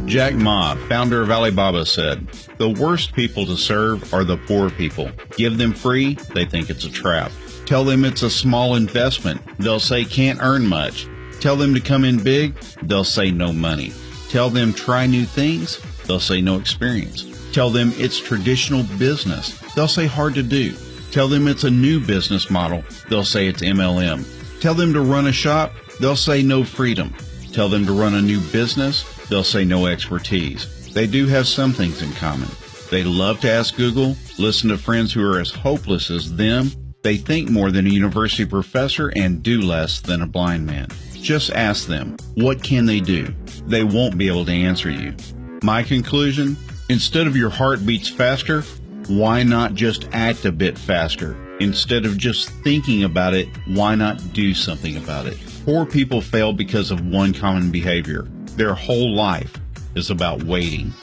Jekma, founder of Alibaba, said, "The worst people to serve are the poor people. Give them free, they think it's a trap. Tell them it's a small investment, they'll say can't earn much. Tell them to come in big, they'll say no money. Tell them try new things, they'll say no experience. Tell them it's traditional business, they'll say hard to do. Tell them it's a new business model, they'll say it's MLM. Tell them to run a shop, they'll say no freedom. Tell them to run a new business, they'll say no expertise. They do have some things in common. They love to ask Google, listen to friends who are as hopeless as them. They think more than a university professor and do less than a blind man. Just ask them, what can they do? They won't be able to answer you. My conclusion, instead of your heart beats faster, why not just act a bit faster? Instead of just thinking about it, why not do something about it? Poor people fail because of one common behavior. Their whole life is about waiting.